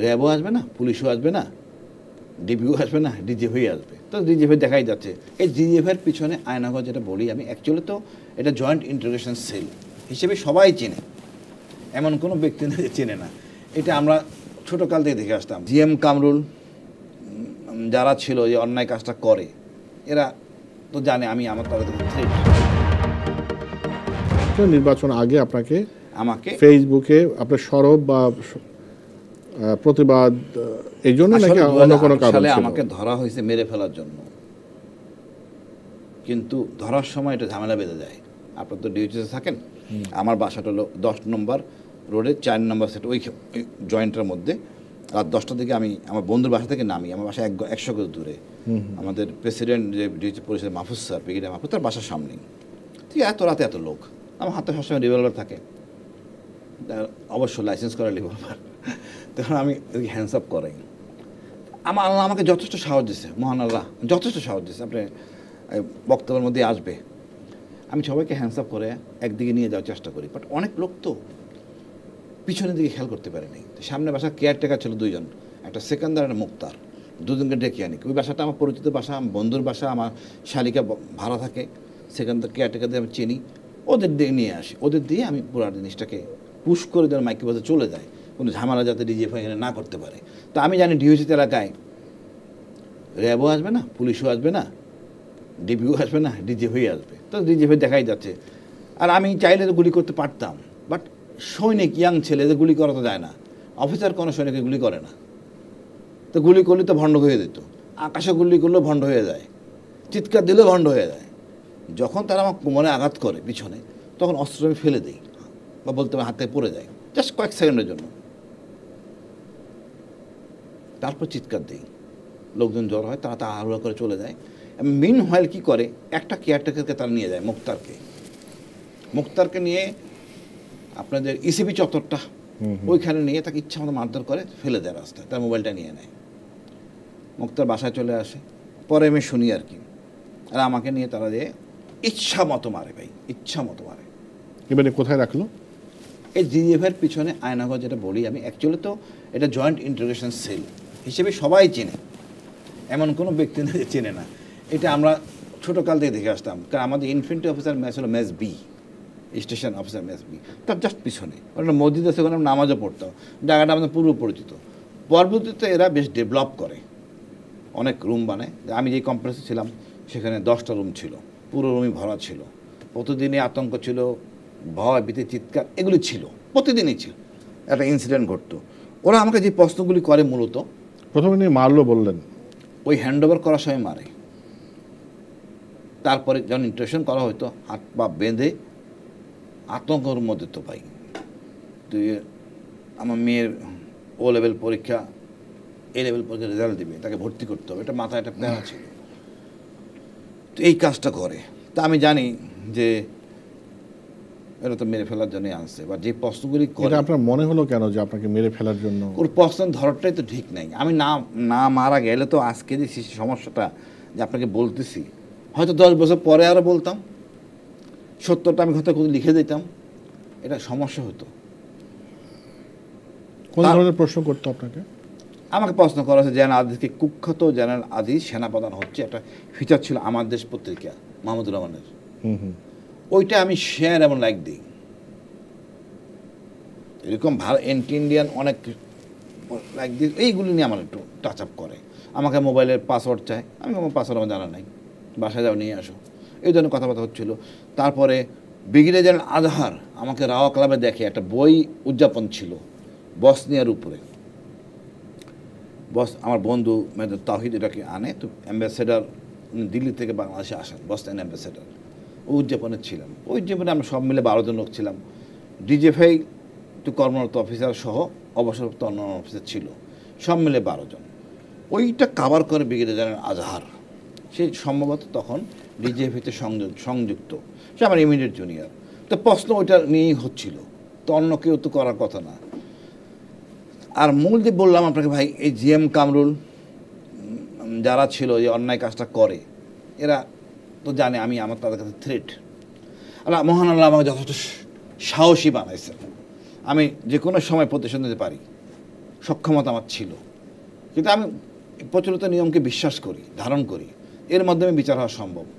র্যাবও আসবে না, পুলিশও আসবে না, ডিবিও আসবে না, ডিজিএফআই আসবে। তো ডিজিএফআই দেখাই যাচ্ছে। এই ডিজিএফআইয়ের পিছনে আয়নাগর যেটা বলি আমি, অ্যাকচুয়ালি তো এটা জয়েন্ট ইন্টিগ্রেশন সেল হিসেবে সবাই চেনে, এমন কোনো ব্যক্তি নেই যে চেনে না। এটা আমরা ছোটোকাল থেকে দেখে আসতাম। জিএম কামরুল যারা ছিল যে অন্যায় কাজটা করে, এরা তো জানে আমি আমার তাদের থ্রেট। নির্বাচন আগে আমাকে ফেসবুকে আপনার সরব বা প্রতিবাদ এই জন্য নাকি অন্য কোনো কারণ ছিল? আমাকে ধরা হয়েছে মেরে ফেলার জন্য, কিন্তু ধরার সময় এটা ঝামেলা বেঁধে যায়। আপনার তো ডিউটিতে থাকেন, আমার বাসাটা হলো 10 নম্বর রোডে 4 নম্বর সেট, ওই জয়েন্টের মধ্যে। রাত 10টার দিকে আমি আমার বন্ধুর বাসা থেকে নামি, আমার বাসা 100 গজ দূরে। আমাদের প্রেসিডেন্ট যে ডিউটি পরিষদ মাহফুজ স্যার, ব্রিগেডিয়ার মাহফুজ, তার বাসার সামনেই। ঠিক এত রাতে এত লোক, আমার হাতে সবসময় রিভলভার থাকে, অবশ্য লাইসেন্স করা রিভলভার। তখন আমি হ্যান্ডস আপ করাই। আল্লাহ আমাকে যথেষ্ট সাহস দিচ্ছে, মহান আল্লাহ যথেষ্ট সাহস দিচ্ছে। আপনি বক্তব্যের মধ্যে আসবে, আমি সবাইকে হ্যান্ডস আপ করে একদিকে নিয়ে যাওয়ার চেষ্টা করি। বাট অনেক লোক তো পিছনের দিকে খেয়াল করতে পারে নাই। সামনে বাসা কেয়ারটেকার ছিল 2 জন, একটা সেকেন্দার, একটা মুক্তার, 2 জনকে ডেকে আনি। ওই বাসাটা আমার পরিচিত বাসা, বন্ধুর বাসা, আমার শালিকা ভাড়া থাকে, সেকেন্দার কেয়ারটেকারদের আমি চিনি। ওদের দিয়ে নিয়ে আসি, ওদের দিয়ে আমি পুরো জিনিসটাকে পুশ করে দেওয়ার মাইকে বাজে চলে যায়, কোনো ঝামেলা যাতে ডিজিএফআই এখানে না করতে পারে। তো আমি জানি ডিউসি এলাকায় র্যাবও আসবে না, পুলিশও আসবে না, ডিবিও আসবে না, ডিজিএফআই আসবে। তো ডিজিএফআই দেখাই যাচ্ছে। আর আমি চাইলে তো গুলি করতে পারতাম, বাট সৈনিক, ইয়াং ছেলে, যে গুলি করা তো যায় না। অফিসার কোনো সৈনিককে গুলি করে না, তো গুলি করলে তো ভণ্ড হয়ে যেত। আকাশে গুলি করলেও ভণ্ড হয়ে যায়, চিৎকার দিলেও ভণ্ড হয়ে যায়। যখন তারা আমার কোমরে আঘাত করে পিছনে, তখন অস্ত্র আমি ফেলে দিই, বা বলতে আমার হাতে পড়ে যায়, জাস্ট কয়েক সেকেন্ডের জন্য। তারপর চিৎকার দিই, লোকজন জ্বর হয়, তারা তাড়াহুড়া করে চলে যায়। মিন হোয়াইল কী করে, একটা কেয়ারটেকারকে তারা নিয়ে যায়, মুক্তারকে নিয়ে আপনাদের ইসিবি চত্বরটা, ওইখানে নিয়ে তাকে ইচ্ছা মতো মারধর করে ফেলে দেয় রাস্তায়, তার মোবাইলটা নিয়ে নেয়। মুক্তার বাসায় চলে আসে, পরে আমি শুনি আর কি। আর আমাকে নিয়ে তারা দিয়ে ইচ্ছা মতো মারে, ভাই ইচ্ছা মতো মারে। এবারে কোথায় রাখলো? এই জিজিএফের পিছনে আয়নাগর যেটা বলি আমি, অ্যাকচুয়ালি তো এটা জয়েন্ট ইন্টিগ্রেশন সেল হিসেবে সবাই চেনে, এমন কোনো ব্যক্তি নেই যে চেনে না। এটা আমরা ছোটোকাল থেকে দেখে আসতাম। কারণ আমাদের ইনফেন্ট্রি অফিসার মেস হলো mess B, station officer mess B, তার জাস্ট পিছনে ওখানে মসজিদ আছে, ওখানে নামাজও পড়তাম। জায়গাটা আমাদের পূর্ব পরিচিত। পরবর্তীতে এরা বেশ ডেভেলপ করে, অনেক রুম বানায়। আমি যেই কমপ্লেক্সে ছিলাম সেখানে 10টা রুম ছিল, পুরো রুমই ভরা ছিল। প্রতিদিনই আতঙ্ক ছিল, ভয়, ভীতি, চিৎকার, এগুলি ছিল, প্রতিদিনই ছিল। একটা ইনসিডেন্ট ঘটতো। ওরা আমাকে যে প্রশ্নগুলি করে, মূলত প্রথমে নিয়ে মারলো বললেন, ওই হ্যান্ড ওভার করার সময় মারে। তারপরে যখন ইন্টারেকশন করা হতো, হাত পা বেঁধে আতঙ্কের মধ্যে তো পাই। তুই আমার মেয়ের ও লেভেল পরীক্ষা, এ লেভেল পরীক্ষা রেজাল্ট দিবে, তাকে ভর্তি করতে হবে, এটা মাথায় একটা প্ল্যান ছিল। তো এই কাজটা করে। তা আমি জানি যে এটা তো মেরে ফেলার জন্যই আনছে, বা যে প্রশ্নগুলি করে। আপনার মনে হলো কেন যে আপনাকে মেরে ফেলার জন্য? ওর প্রশ্ন ধরটাই তো ঠিক নাই। আমি না মারা গেলে তো আজকে যে সমস্যাটা যে আপনাকে বলতেছি, হয়তো 10 বছর পরে আরও বলতাম, সত্যটা আমি হয়তো লিখে দিতাম, এটা সমস্যা হতো। কোন ধরনের প্রশ্ন করতো আপনাকে? আমাকে প্রশ্ন করা হয়েছে জেনারেল আজিজকে কুখ্যাত জেনারেল আজিজ সেনাপ্রধান হচ্ছে, একটা ফিচার ছিল আমার দেশ পত্রিকা মাহমুদুর রহমানের। ওইটা আমি শেয়ার এবং লাইক দিই। এরকম ভালো এন্টি ইন্ডিয়ান অনেক লাইক দিই, এইগুলি নিয়ে আমার একটু টাচ আপ করে। আমাকে মোবাইলের পাসওয়ার্ড চায়, আমি আমার পাসওয়ার্ড আমার জানা নাই, বাসায় যাও নিয়ে আসো, এই ধরনের কথাবার্তা হচ্ছিলো। তারপরে ব্রিগেডিয়ার জেনারেল আজহার আমাকে রাওয়া ক্লাবে দেখে, একটা বই উদযাপন ছিল বসনিয়ার উপরে। আমার বন্ধু মেজর তাহিদ এটাকে আনে, তো অ্যাম্বাসেডার দিল্লি থেকে বাংলাদেশে আসেন, বসনিয়ান অ্যাম্বাসেডার। ওই উদযাপনে ছিলাম। ওই উদযাপনে আমরা সব মিলে 12 জন লোক ছিলাম। ডিজিএফআই তো কর্মরত অফিসার সহ অবসরপ্রাপ্ত অন্য অফিসার ছিল, সব মিলে 12 জন। ওইটা কাভার করে ব্রিগেডিয়ার জেনারেল আজহার। সে সম্ভবত তখন ডিজিএফআইতে সংযুক্ত, সে আমার ইমিডিয়েট জুনিয়র। তো প্রশ্ন ওইটা নিয়েই হচ্ছিল, তো অন্য কেউ তো করার কথা না। আর মূল যে বললাম আপনাকে ভাই, এই জিএম কামরুল যারা ছিল যে অন্যায় কাজটা করে, এরা তো জানে আমি আমার তাদের কাছে থ্রেট। আল্লাহ মহান আল্লাহ আমাকে যথেষ্ট সাহসী বানাইছেন, আমি যে কোনো সময় প্রতিশোধ নিতে পারি। সক্ষমতা আমার ছিল, কিন্তু আমি প্রচলিত নিয়মকে বিশ্বাস করি, ধারণ করি, এর মাধ্যমে বিচার হওয়া সম্ভব।